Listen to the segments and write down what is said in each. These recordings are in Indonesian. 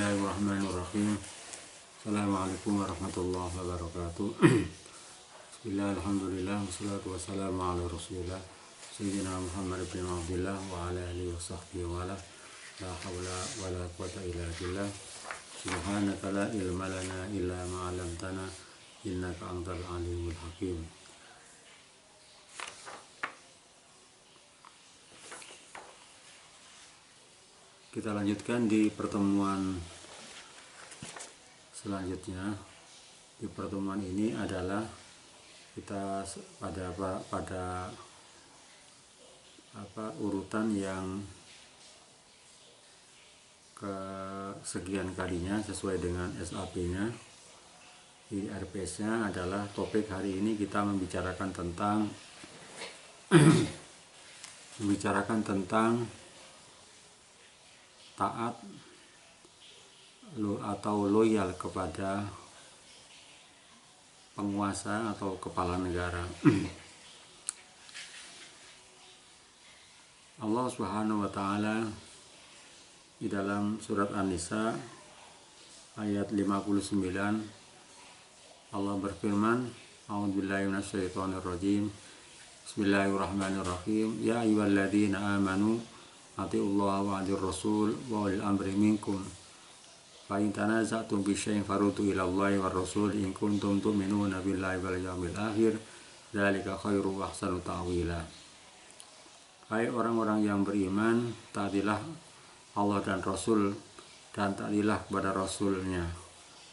Bismillahirrahmanirrahim. Assalamualaikum warahmatullahi wabarakatuh. Bismillah, alhamdulillah, wassalatu wassalamu ala rasulillah Sayyidina Muhammad bin Abdullah wa ala alihi wa sahbihi wa ala la hawla wa la quwata illa billah. Subhanaka la ilma lana illa ma 'allamtana innaka antal alimul hakim. Kita lanjutkan di pertemuan selanjutnya. Di pertemuan ini adalah kita pada urutan yang kesekian kalinya sesuai dengan SAP-nya. Di RPS-nya adalah topik hari ini kita membicarakan tentang taat atau loyal kepada penguasa atau kepala negara. Allah Subhanahu wa taala di dalam surat An-Nisa ayat 59 Allah berfirman, A'udzubillahi minasyaitonirrajim. Bismillahirrahmanirrahim. Ya ayyuhalladzina amanu atiullaha wa atir rasul wa ulil amri minkum. Fa in tanaza'tum fi syai'in farudduhu ila Allahi war rasul in kuntum tu'minuna billahi wal yawmil akhir. Dzalika khairu wa ahsanu ta'wila. Hai orang-orang yang beriman, taatilah Allah dan Rasul, dan taatilah kepada Rasulnya,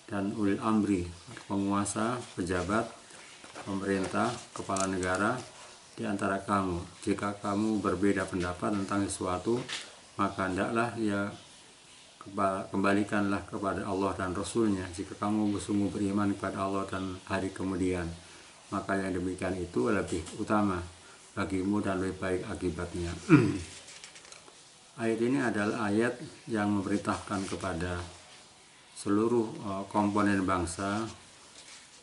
dan ulil amri, penguasa, pejabat, pemerintah, kepala negara di antara kamu. Jika kamu berbeda pendapat tentang sesuatu, maka hendaklah kembalikanlah kepada Allah dan Rasulnya. Jika kamu bersungguh beriman kepada Allah dan hari kemudian, maka yang demikian itu lebih utama bagimu dan lebih baik akibatnya. Ayat ini adalah ayat yang memerintahkan kepada seluruh komponen bangsa,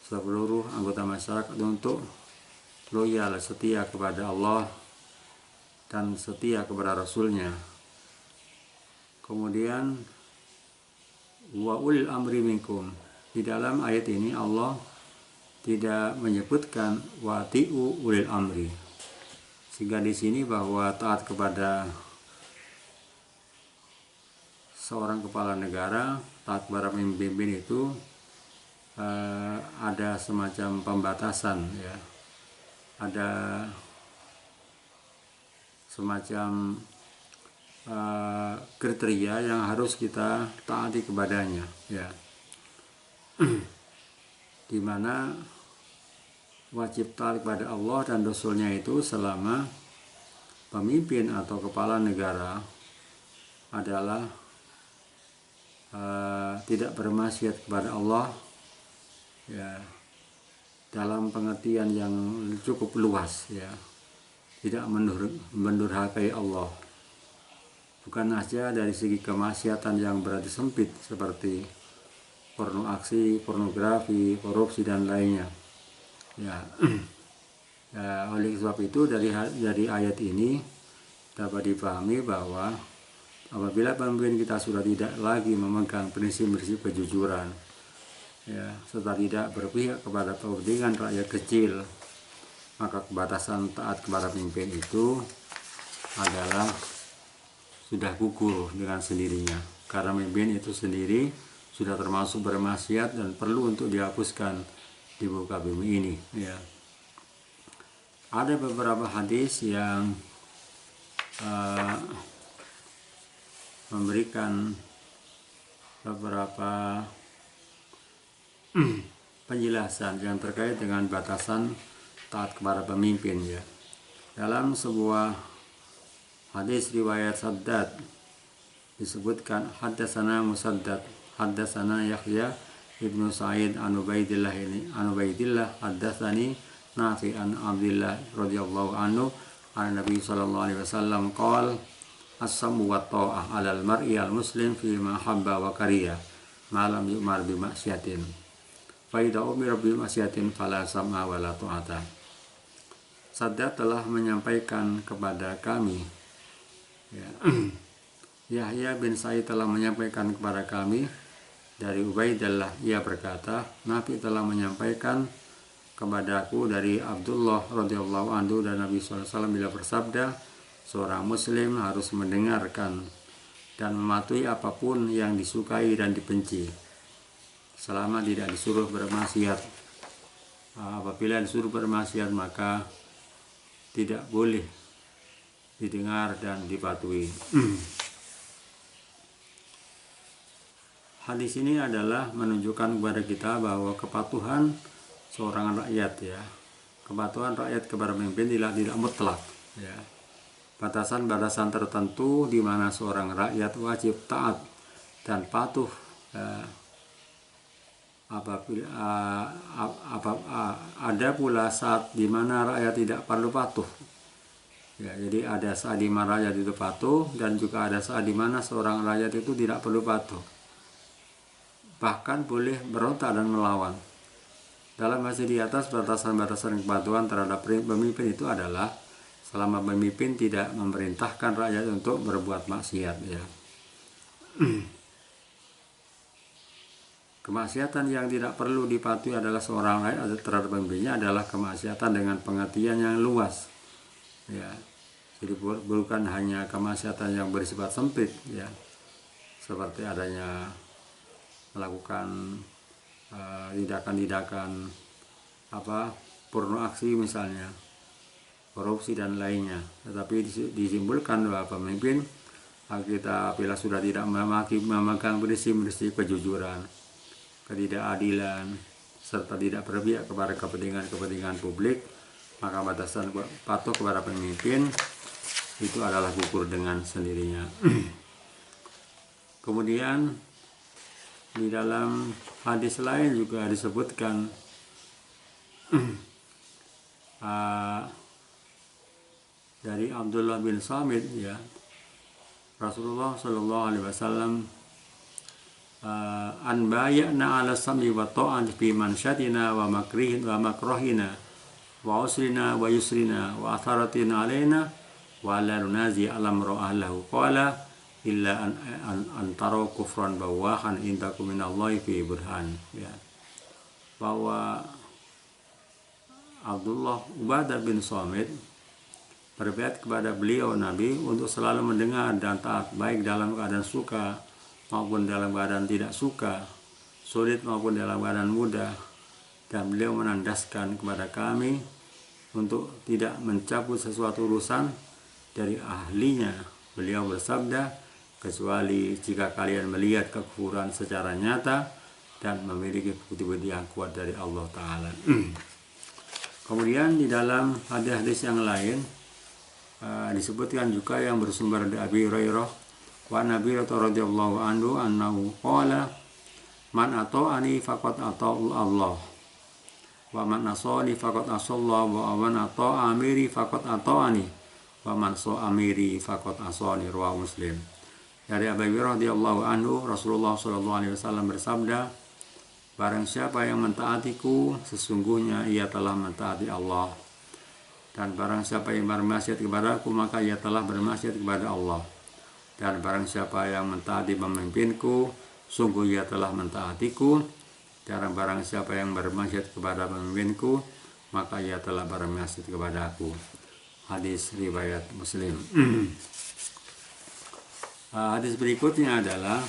seluruh anggota masyarakat untuk loyal, setia kepada Allah dan setia kepada Rasulnya. Kemudian wa ulil amri minkum. Di dalam ayat ini Allah tidak menyebutkan wa ti'u ulil amri, sehingga di sini bahwa taat kepada seorang kepala negara, taat kepada pemimpin itu ada semacam pembatasan, ya. Ada semacam kriteria yang harus kita taati kepadanya, ya. Di mana wajib taat kepada Allah dan Rasulnya itu selama pemimpin atau kepala negara adalah tidak bermaksiat kepada Allah, ya, dalam pengertian yang cukup luas, ya, tidak mendurhakai Allah, bukan saja dari segi kemaksiatan yang berarti sempit seperti pornografi, korupsi dan lainnya, ya. Ya, oleh sebab itu dari ayat ini dapat dipahami bahwa apabila pemimpin kita sudah tidak lagi memegang prinsip-prinsip kejujuran, ya, serta tidak berpihak kepada kepentingan rakyat kecil, maka kebatasan taat kepada pemimpin itu adalah sudah gugur dengan sendirinya, karena pemimpin itu sendiri sudah termasuk bermaksiat dan perlu untuk dihapuskan di muka bumi ini, ya. Ada beberapa hadis yang memberikan beberapa penjelasan yang terkait dengan batasan taat kepada pemimpin, ya. Dalam sebuah hadis riwayat Saddad disebutkan haddatsana Musaddad haddatsana Yahya ibnu Sa'id an Ubaidillah haddatsani Nafi an Abdillah radhiyallahu anhu an Nabi sallallahu alaihi wasallam qala as-samu wa ta'ah 'alal mar'i al-muslim fi ma habba wa kariha ma lam yu'mar bi maksiatin fa idza umira bi maksiatin fala sam'a wa la ta'ata. Saddad telah menyampaikan kepada kami, ya, Yahya bin Sa'id telah menyampaikan kepada kami dari Ubaidillah, ia berkata, Nabi telah menyampaikan kepadaku dari Abdullah radhiyallahu anhu, dan Nabi SAW bila bersabda, seorang muslim harus mendengarkan dan mematuhi apapun yang disukai dan dibenci selama tidak disuruh bermaksiat. Apabila disuruh bermaksiat maka tidak boleh didengar dan dipatuhi. Hadis ini adalah menunjukkan kepada kita bahwa kepatuhan seorang rakyat, ya, kepatuhan rakyat kepada pemimpin tidak mutlak, ya. Batasan-batasan tertentu di mana seorang rakyat wajib taat dan patuh, ada pula saat di mana rakyat tidak perlu patuh. Ya, jadi ada saat di mana rakyat itu patuh, dan juga ada saat di mana seorang rakyat itu tidak perlu patuh, bahkan boleh berontak dan melawan. Dalam hadis di atas, batasan-batasan kepatuhan terhadap pemimpin itu adalah selama pemimpin tidak memerintahkan rakyat untuk berbuat maksiat, ya. Kemaksiatan yang tidak perlu dipatuhi adalah seorang rakyat terhadap pemimpinnya adalah kemaksiatan dengan pengertian yang luas, ya. Jadi bukan hanya kemaksiatan yang bersifat sempit, ya, seperti adanya melakukan tindakan-tindakan porno aksi misalnya, korupsi dan lainnya. Tetapi disimpulkan bahwa pemimpin kita bila sudah tidak memegang prinsip-prinsip kejujuran, ketidakadilan, serta tidak berpihak kepada kepentingan publik, maka batasan patuh kepada pemimpin itu adalah gugur dengan sendirinya. Kemudian di dalam hadis lain juga disebutkan dari Abdullah bin Samit, ya, Rasulullah Shallallahu Alaihi Wasallam an bayana ala sami wa ta'an fi mansyatina wa makrihin wa makrohina wa usrina wa yusrina wa atharatina alaina wa la nunazi alam ro'ahlahu qala illa an taro kufran bawahan intakum minallahi fi burhan, ya. Bahwa Abdullah Ubadah bin Samit berbaiat kepada beliau Nabi untuk selalu mendengar dan taat, baik dalam keadaan suka maupun dalam keadaan tidak suka, sulit maupun dalam keadaan mudah. Dan beliau menandaskan kepada kami untuk tidak mencabut sesuatu urusan dari ahlinya. Beliau bersabda, kecuali jika kalian melihat kekufuran secara nyata dan memiliki bukti-bukti yang kuat dari Allah Ta'ala. Kemudian di dalam hadis-hadis yang lain disebutkan juga yang bersumber dari Abi Hurairah wa Nabi radhiyallahu anhu annahu qala man ata'ani faqad ata'u Allah wa man asani faqad asallahu wa man ata'a amiri faqad ata'ani wa man sa'a amiri faqad asani, riwayat Muslim. Dari Abi Hurairah radhiyallahu anhu, Rasulullah sallallahu alaihi wasallam bersabda, barang siapa yang mentaatiku, sesungguhnya ia telah mentaati Allah. Dan barang siapa yang bermaksiat kepadaku, maka ia telah bermaksiat kepada Allah. Dan barang siapa yang mentaati pemimpinku, sungguh ia telah mentaatiku. Dan barang siapa yang bermaksiat kepada pemimpinku, maka ia telah bermaksiat kepada aku. Hadis riwayat Muslim. Hadis berikutnya adalah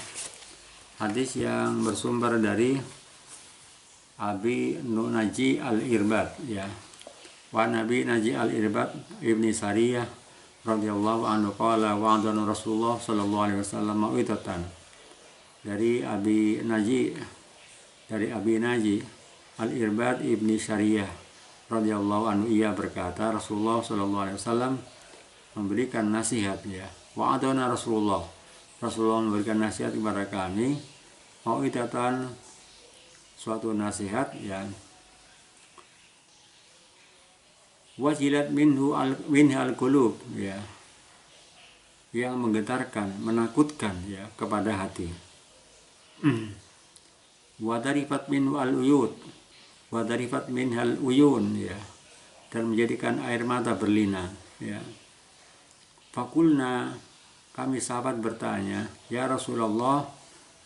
hadis yang bersumber dari Abi Naji al-Irbad, ya. Wa Nabi Naji al-Irbad ibni Sariyah radhiyallahu anhu qala wa'adana Rasulullah sallallahu alaihi wasallam mau'idatan. Dari Abi Naji al-Irbad ibni Sariyah radhiyallahu anhu, ia berkata, Rasulullah sallallahu alaihi wasallam memberikan nasihat, ya. Wa'adana Rasulullah memberikan nasihat kepada kami, mau'idatan, suatu nasihat yang wajilat minhal qulub, ya, yang menggetarkan, menakutkan, ya, kepada hati. Wadarifat minhal uyun, ya, dan menjadikan air mata berlinang, ya. Fakulna, kami sahabat bertanya, ya Rasulullah,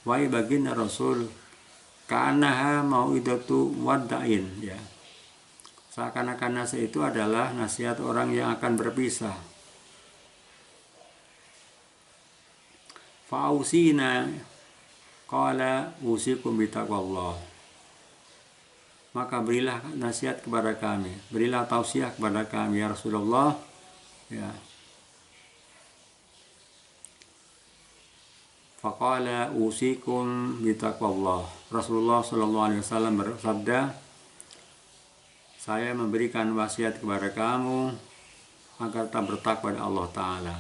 wahai baginda Rasul, ka'annaha mau'idatu wadda'in, ya. Seakan-akan nasihat itu adalah nasihat orang yang akan berpisah. Fa'ausina qala usikum bitaqwallah. Maka berilah nasihat kepada kami, berilah tausiah kepada kami ya Rasulullah, ya. Faqala usikum bitaqwallah. Rasulullah sallallahu alaihi wasallam bersabda, saya memberikan wasiat kepada kamu agar tetap bertakwa kepada Allah Ta'ala.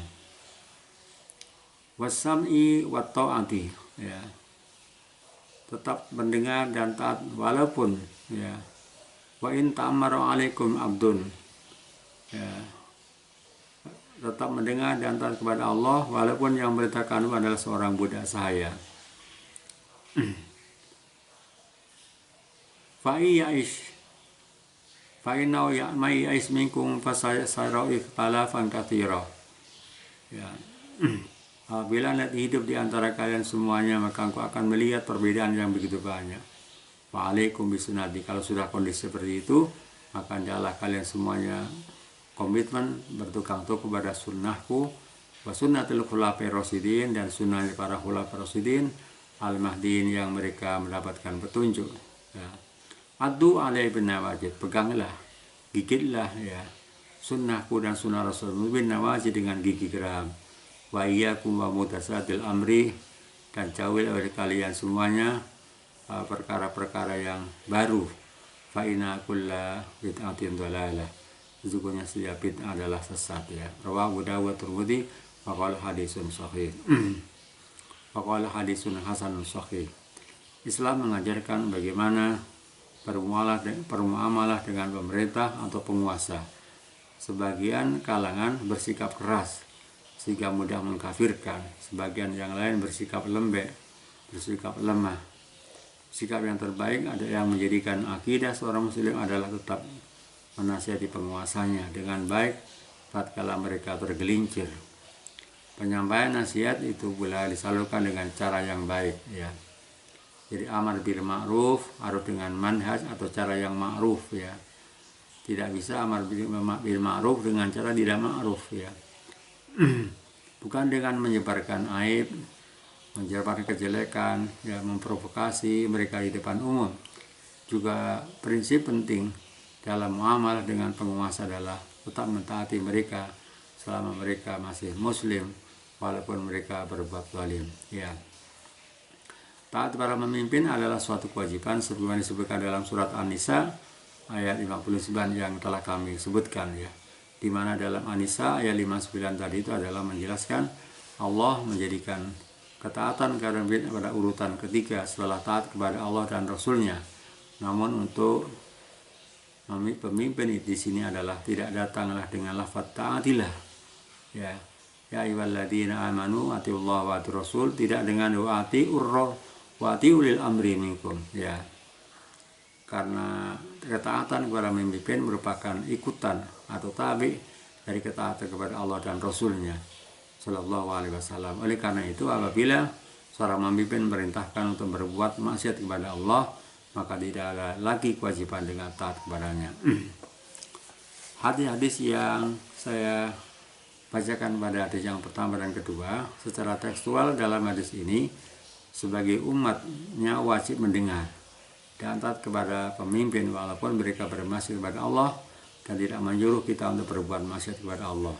Wasam'i wa ta'ati, ya. Tetap mendengar dan taat walaupun, ya. Wa in ta'ammaru alaikum abdun, ya. Tetap mendengar dan taat kepada Allah walaupun yang memerintahkan adalah seorang budak sahaya. Fa'inau ya'mai ais minkum fasayasarau ikhtalafan katsira. Ya. Apabila nanti hidup di antara kalian semuanya, maka engkau akan melihat perbedaan yang begitu banyak. Wa'alaikum bisunati. Kalau sudah kondisi seperti itu, maka hendaklah kalian semuanya komitmen bertukang teguh kepada sunnahku, wa sunnatul khulafai rasyidin, dan sunnah para khulafai rasyidin al-mahdiin yang mereka mendapatkan petunjuk. Ya. Addu alaihi bin nawajid, peganglah, gigitlah, ya, sunnahku dan sunnah Rasul bin nawajid dengan gigi geram. Wa iyyakum wa muhdatsatil amri, dan jauhi oleh kalian semuanya perkara-perkara yang baru. Fa inna kulla bid'atin dhalalah. Sesungguhnya setiap bid'ah adalah sesat, ya. Rawahu Dawud Tirmidzi wa qala hadisun sahih. Wa qala hadisun hasanun sahih. Islam mengajarkan bagaimana bermuamalah dengan pemerintah atau penguasa. Sebagian kalangan bersikap keras sehingga mudah mengkafirkan, sebagian yang lain bersikap lembek, bersikap lemah. Sikap yang terbaik ada yang menjadikan akidah seorang muslim adalah tetap menasihati penguasanya dengan baik tatkala mereka tergelincir. Penyampaian nasihat itu boleh disalurkan dengan cara yang baik, ya. Jadi amar bil ma'ruf harus dengan manhaj atau cara yang ma'ruf, ya. Tidak bisa amar bil ma'ruf dengan cara tidak ma'ruf, ya. Bukan dengan menyebarkan aib, menyebarkan kejelekan, ya, memprovokasi mereka di depan umum. Juga prinsip penting dalam muamalah dengan penguasa adalah tetap mentaati mereka selama mereka masih muslim walaupun mereka berbuat zalim, ya. Taat para pemimpin adalah suatu kewajiban sebagaimana disebutkan dalam surat An-Nisa ayat 59 yang telah kami sebutkan, ya. Di mana dalam An-Nisa ayat 59 tadi itu adalah menjelaskan Allah menjadikan ketaatan kepada pemimpin pada urutan ketiga setelah taat kepada Allah dan Rasulnya. Namun untuk pemimpin di sini adalah tidak datanglah dengan lafaz ta'atilah, ya. Ya ayyuhalladzina amanu atiullaha wa atiur rasul, tidak dengan wa atiulil amri minkum, ya. Karena ketaatan kepada pemimpin merupakan ikutan atau tabi dari ketaatan kepada Allah dan Rasulnya Sallallahu Alaihi Wasallam. Oleh karena itu apabila seorang pemimpin merintahkan untuk berbuat maksiat kepada Allah, maka tidak ada lagi kewajiban dengan taat kepadanya. Hadis-hadis yang saya bacakan pada hadis yang pertama dan kedua, secara tekstual dalam hadis ini, sebagai umatnya wajib mendengar dan taat kepada pemimpin walaupun mereka bermaksiat kepada Allah dan tidak menyuruh kita untuk berbuat maksiat kepada Allah.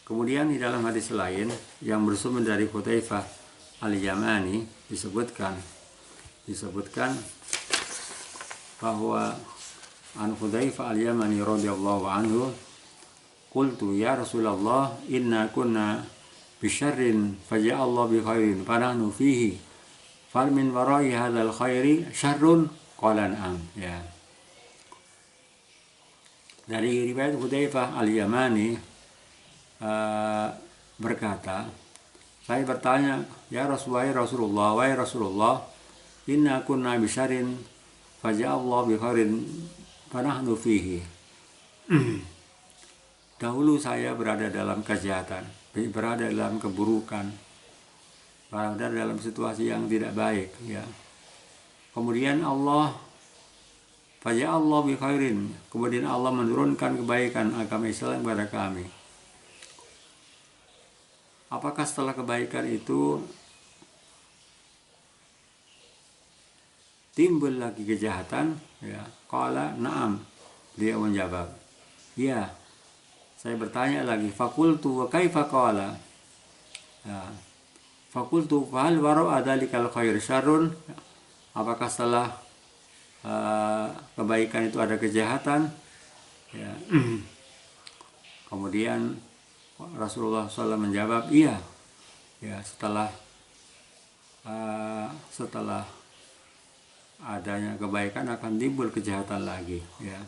Kemudian di dalam hadis lain yang bersumber dari Hudzaifah al-Yamani disebutkan bahwa an Hudzaifah al-Yamani radhiyallahu anhu, qultu ya Rasulullah inna kunna bisyarrin faja'allahu bi khairin fanahnu fihi fal min wara'i hadzal khairi syarrun qala na'am, ya. Dari riwayat Hudzaifah al-Yamani berkata, saya bertanya, ya Rasulullah, wahai Rasulullah, inna kunna bisyarrin faja'allahu bi khairin fanahnu fihi. Dahulu saya berada dalam kejahatan, berada dalam keburukan, berada dalam situasi yang tidak baik, ya. Kemudian Allah bi khairin, kemudian Allah menurunkan kebaikan agama Islam kepada kami. Apakah setelah kebaikan itu timbul lagi kejahatan? Ya, qala na'am. Dia menjawab, ya. Saya bertanya lagi, fakultu wa kaifa qala? Ya. Fakultu fahal wara'a dzalikal khair syarrun? Apakah setelah kebaikan itu ada kejahatan? Ya. Kemudian Rasulullah SAW menjawab, iya. Ya, setelah adanya kebaikan akan timbul kejahatan lagi, ya.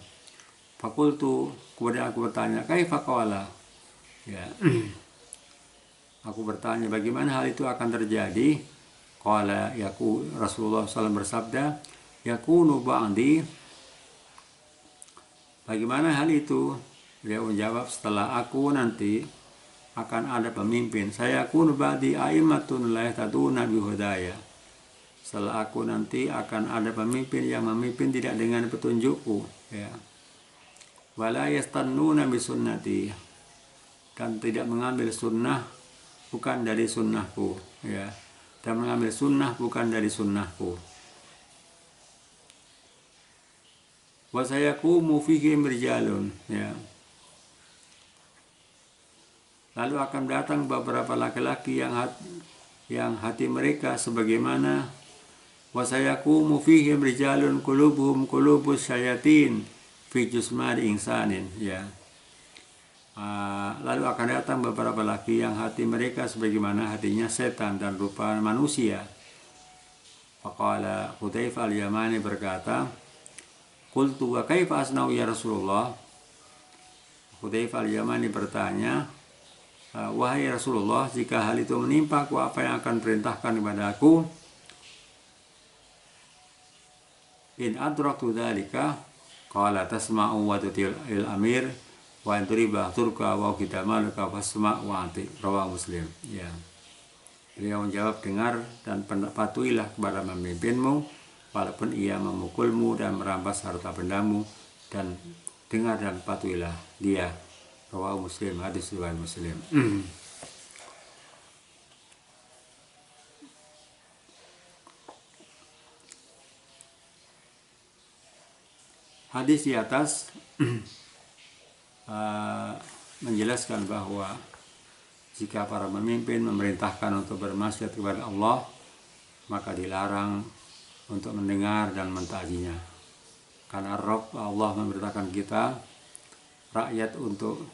Fakultu, kemudian aku bertanya, kaifa qala? Ya. Aku bertanya, bagaimana hal itu akan terjadi? Qala, Rasulullah SAW bersabda, yakunu ba'di. Bagaimana hal itu? Dia menjawab, setelah aku nanti akan ada pemimpin. Saya yakunu ba'di a'immatun la yahtaduna bihudaya. Setelah aku nanti akan ada pemimpin yang memimpin tidak dengan petunjukku, ya. Wala yastannuna bisunnati, dan tidak mengambil sunnah bukan dari sunnahku, ya. Dan mengambil sunnah bukan dari sunnahku. Wa sayaqumu fihim rijalun, ya. Lalu akan datang beberapa laki-laki yang hati mereka sebagaimana wa sayaqumu fihim rijalun qulubuhum qulubus syayatin fi jusmani insanin, ya. Lalu akan datang beberapa laki yang hati mereka sebagaimana hatinya setan dan rupa manusia. Faqala Hudzaifah al-Yamani berkata, qultu wa kaifa asna'u ya Rasulullah? Hudzaifah al-Yamani bertanya, wahai Rasulullah, jika hal itu menimpa aku, apa yang akan perintahkan kepada aku? In adraktu dzalika qala tasma'u wa tuti'il amir wa in turiba turka wa kita malaka fasma' wa ati, rawahu Muslim, ya. Beliau menjawab, dengar dan patuhilah kepada pemimpinmu walaupun ia memukulmu dan merampas harta bendamu, dan dengar dan patuhilah dia, rawahu Muslim, hadis riwayat Muslim. Hadis di atas menjelaskan bahwa jika para pemimpin memerintahkan untuk bermaksiat kepada Allah, maka dilarang untuk mendengar dan mentaatinya. Karena Allah memerintahkan kita rakyat untuk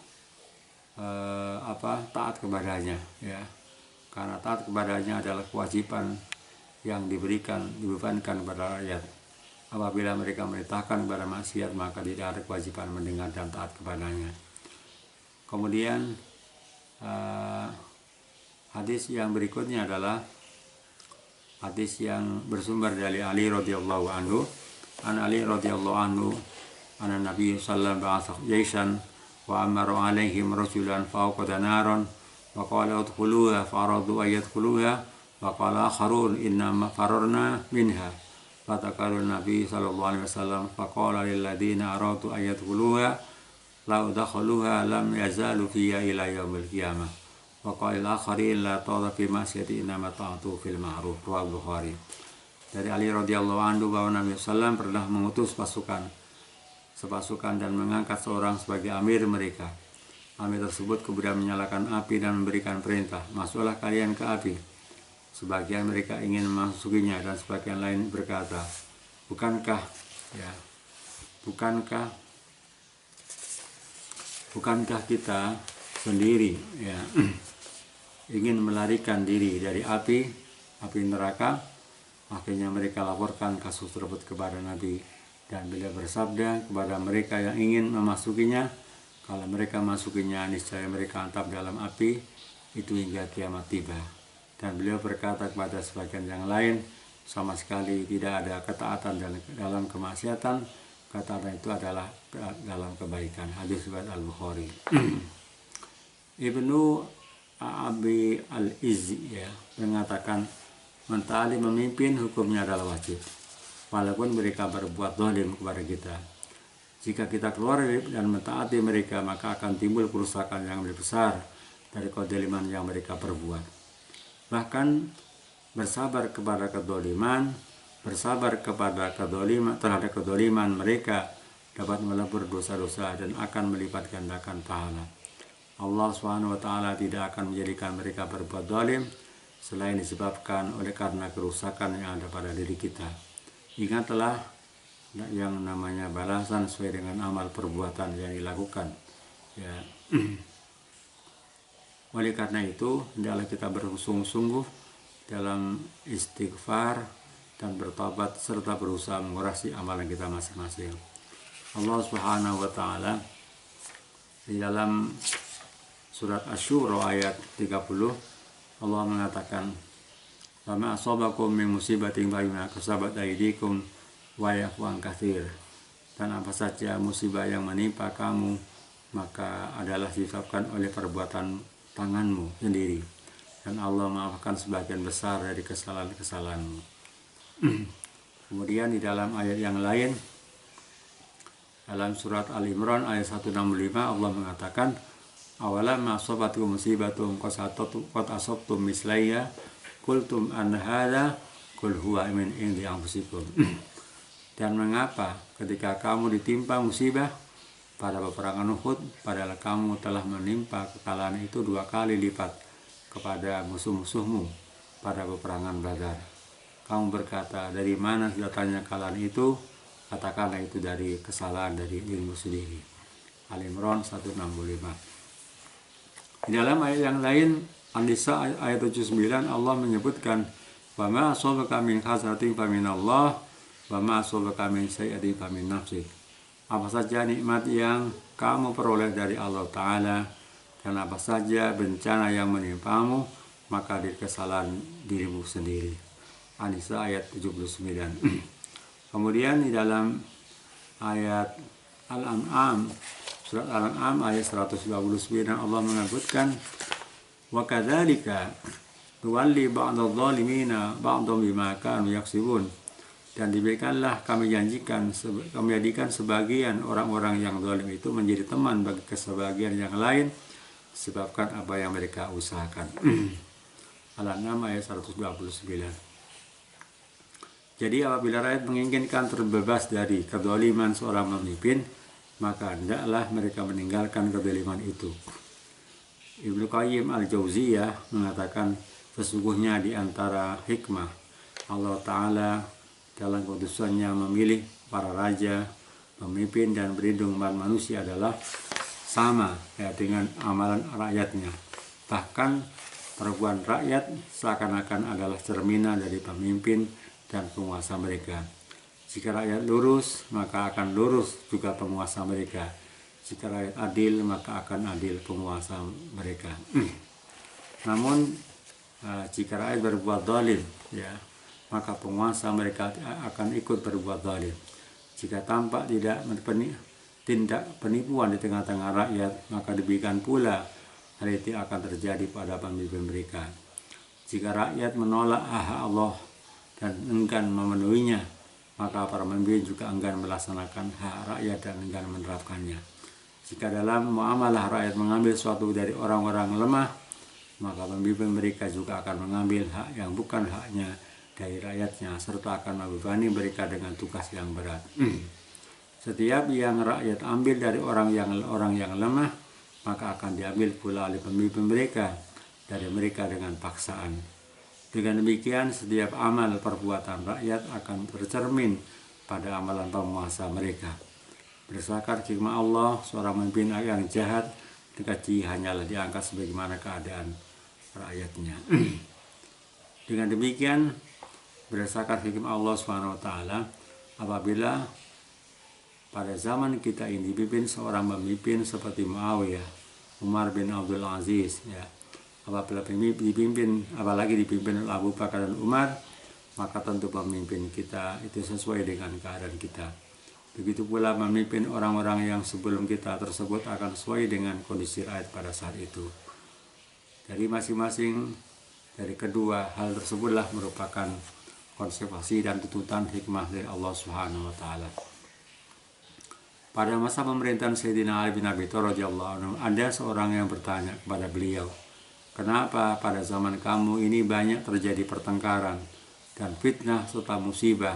taat kepadanya, ya. Karena taat kepadanya adalah kewajiban yang dibebankan kepada rakyat. Apabila mereka memerintahkan kepada maksiat, maka tidak ada kewajiban mendengar dan taat kepadanya. Kemudian hadis yang berikutnya adalah hadis yang bersumber dari Ali radhiyallahu anhu. An Ali radhiyallahu anhu, anna Nabi sallallahu alaihi wasallam jaisan wa amara alaihim rajulan fawqada naran wa qala udkhuluha faradu ayadkhuluha wa qala akharun inna fararna minha. Fatakarun Nabi sallallahu alaihi wasallam faqala lil ladina aradu ayadkhuluha law dakhaluha lam yazalu fiha ila yaumil qiyamah. Wa qala al-akharin la ta'ata fi ma'siyati inma ta'atu fil ma'ruf, rawahu Bukhari. Dari Ali radhiyallahu anhu bahwa Nabi sallallahu pernah mengutus sepasukan dan mengangkat seorang sebagai amir mereka. Amir tersebut kemudian menyalakan api dan memberikan perintah, masuklah kalian ke api. Sebagian mereka ingin memasukinya dan sebagian lain berkata, bukankah kita sendiri, ya, ingin melarikan diri dari api neraka? Akhirnya mereka laporkan kasus tersebut kepada Nabi, dan beliau bersabda kepada mereka yang ingin memasukinya, kalau mereka masukinya niscaya mereka antap dalam api itu hingga kiamat tiba. Dan beliau berkata kepada sebagian yang lain, sama sekali tidak ada ketaatan dalam kemaksiatan, ketaatan itu adalah dalam kebaikan. Hadis riwayat Al-Bukhari. Ibnu Abi Al-Izzi ya, mengatakan mentaati memimpin hukumnya adalah wajib walaupun mereka berbuat zalim kepada kita. Jika kita keluar dan mentaati mereka, maka akan timbul kerusakan yang lebih besar dari kezaliman yang mereka perbuat. Bahkan bersabar kepada kezaliman, terhadap kezaliman mereka dapat melebur dosa-dosa dan akan melipat gandakan pahala. Allah SWT tidak akan menjadikan mereka berbuat zalim selain disebabkan oleh karena kerusakan yang ada pada diri kita. Ingatlah yang namanya balasan sesuai dengan amal perbuatan yang dilakukan. Ya. Oleh karena itu, hendaklah kita bersungguh-sungguh dalam istighfar dan bertobat serta berusaha mengoreksi amalan kita masing-masing. Allah Subhanahu wa taala di dalam surat Asy-Syura ayat 30 Allah mengatakan, "Wa ma asabakum min musibatin bima kasabat aydikum wa ya'fu an katsir." Dan apa saja musibah yang menimpa kamu maka adalah disebabkan oleh perbuatan tanganmu sendiri, dan Allah maafkan sebagian besar dari kesalahan-kesalahanmu. Kemudian di dalam ayat yang lain, dalam surat Al-Imran ayat 165 Allah mengatakan, "Awalam asabatkum musibatun qad asabtum mislaiha qultum an hadza qul huwa min indi anfusikum." Dan mengapa ketika kamu ditimpa musibah pada peperangan Uhud, padahal kamu telah menimpa kekalahan itu 2 kali lipat kepada musuh-musuhmu pada peperangan Badar. Kamu berkata, dari mana datangnya kekalahan itu? Katakanlah itu dari kesalahan dari dirimu sendiri. Al-Imran 165. Di dalam ayat yang lain, An-Nisa ayat 79 Allah menyebutkan, "Wa ma asabaka min hasatin fa min Allah, wa ma asabaka min sayyi'atin fa min nafsik." Apa saja nikmat yang kamu peroleh dari Allah Ta'ala dan apa saja bencana yang menimpamu, maka dari kesalahan dirimu sendiri. An-Nisa ayat 79. Kemudian di dalam ayat Al-An'am, surat Al-An'am ayat 129 Allah menyebutkan, "Wa kadzalika tuwalli ba'dadh dhalimina ba'dhum bima kanu yaksibun." Dan diberikanlah kami jadikan sebagian orang-orang yang zalim itu menjadi teman bagi sebagian yang lain disebabkan apa yang mereka usahakan. Al-An'am ayat 129. Jadi apabila rakyat menginginkan terbebas dari kezaliman seorang pemimpin, maka hendaklah mereka meninggalkan kezaliman itu. Ibnu Qayyim Al-Jauziyah mengatakan, sesungguhnya di antara hikmah Allah Ta'ala dalam keputusannya memilih para raja, pemimpin dan pelindung umat manusia adalah sama ya dengan amalan rakyatnya. Bahkan perbuatan rakyat seakan-akan adalah cerminan dari pemimpin dan penguasa mereka. Jika rakyat lurus, maka akan lurus juga penguasa mereka. Jika rakyat adil, maka akan adil penguasa mereka. Namun jika rakyat berbuat zalim, ya, maka penguasa mereka akan ikut berbuat zalim. Jika tampak tindak penipuan di tengah-tengah rakyat, maka demikian pula hal itu akan terjadi pada pemimpin mereka. Jika rakyat menolak hak Allah dan enggan memenuhinya, maka para pemimpin juga enggan melaksanakan hak rakyat dan enggan menerapkannya. Jika dalam muamalah rakyat mengambil sesuatu dari orang-orang lemah, maka pemimpin mereka juga akan mengambil hak yang bukan haknya dari rakyatnya, serta akan membebani mereka dengan tugas yang berat. Setiap yang rakyat ambil dari orang yang lemah, maka akan diambil pula oleh pemimpin mereka dari mereka dengan paksaan. Dengan demikian, setiap amal perbuatan rakyat akan tercermin pada amalan penguasa mereka. Berdasarkan hikmah Allah, seorang pemimpin yang jahat dikaji hanyalah diangkat sebagaimana keadaan rakyatnya. Dengan demikian, berdasarkan hikmah Allah SWT, apabila pada zaman kita ini dipimpin seorang pemimpin seperti Muawiyah, Umar bin Abdul Aziz, ya, apabila apalagi dipimpin oleh Abu Bakar dan Umar, maka tentu pemimpin kita itu sesuai dengan keadaan kita. Begitu pula memimpin orang-orang yang sebelum kita tersebut akan sesuai dengan kondisi rakyat pada saat itu. Dari masing-masing dari kedua hal tersebutlah merupakan konsekuensi dan tuntutan hikmah dari Allah Subhanahu wa taala. Pada masa pemerintahan Sayyidina Ali bin Abi Thalib radhiyallahu anhu, ada seorang yang bertanya kepada beliau, "Kenapa pada zaman kamu ini banyak terjadi pertengkaran dan fitnah serta musibah,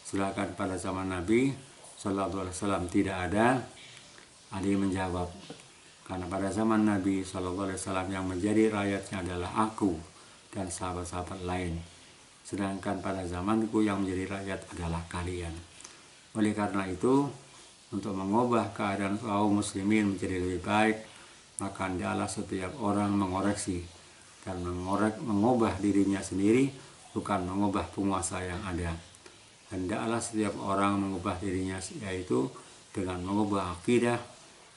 sedangkan pada zaman Nabi sallallahu alaihi wasallam tidak ada?" Ali menjawab, "Karena pada zaman Nabi sallallahu alaihi wasallam yang menjadi rakyatnya adalah aku dan sahabat-sahabat lain. Sedangkan pada zamanku yang menjadi rakyat adalah kalian. Oleh karena itu, untuk mengubah keadaan kaum muslimin menjadi lebih baik, maka hendaklah setiap orang mengoreksi dan mengubah dirinya sendiri, bukan mengubah penguasa yang ada. Hendaklah setiap orang mengubah dirinya, yaitu dengan mengubah akidah,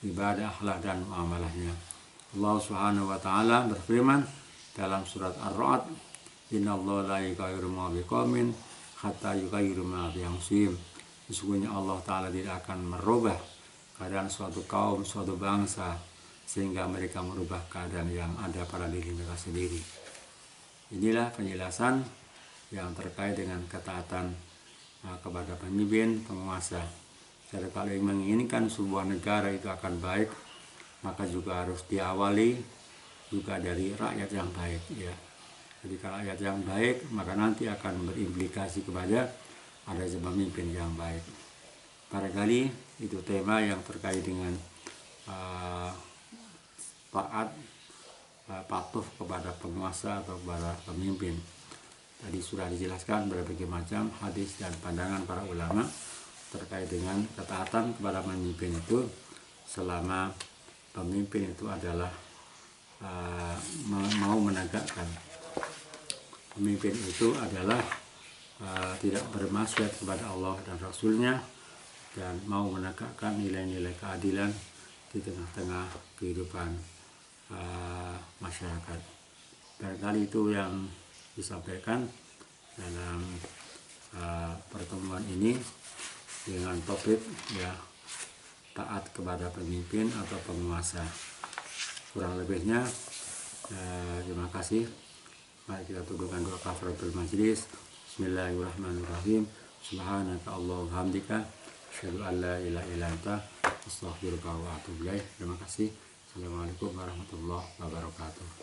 ibadah, akhlak dan muamalahnya." Allah Subhanahu wa taala berfirman dalam surat Ar-Ra'd, "Innallaha la yughayyiru ma biqaumin hatta yughayyiru ma bi anfusihim." Sesungguhnya Allah Ta'ala tidak akan merubah keadaan suatu kaum, suatu bangsa, sehingga mereka merubah keadaan yang ada pada diri mereka sendiri. Inilah penjelasan yang terkait dengan ketaatan kepada pemimpin, penguasa. Jadi kalau menginginkan sebuah negara itu akan baik, maka juga harus diawali juga dari rakyat yang baik, ya. Jadi kalau rakyat yang baik, maka nanti akan berimplikasi kepada ada pemimpin yang baik. Barangkali itu tema yang terkait dengan patuh kepada penguasa atau kepada pemimpin. Tadi sudah dijelaskan berbagai macam hadis dan pandangan para ulama terkait dengan ketaatan kepada pemimpin itu, selama pemimpin itu adalah mau menegakkan. Pemimpin itu adalah tidak bermaksiat kepada Allah dan Rasulnya, dan mau menegakkan nilai-nilai keadilan di tengah-tengah kehidupan masyarakat. Barangkali itu yang disampaikan dalam pertemuan ini dengan topik, ya, taat kepada pemimpin atau penguasa. Kurang lebihnya terima kasih. Mari kita tundukkan doa kafaratul majlis. Bismillahirrahmanirrahim. Subhanaka Allahumma hamdika asyhadu an la ilaha illa anta astaghfiruka wa atubu ilaik. Terima kasih. Assalamualaikum warahmatullahi wabarakatuh.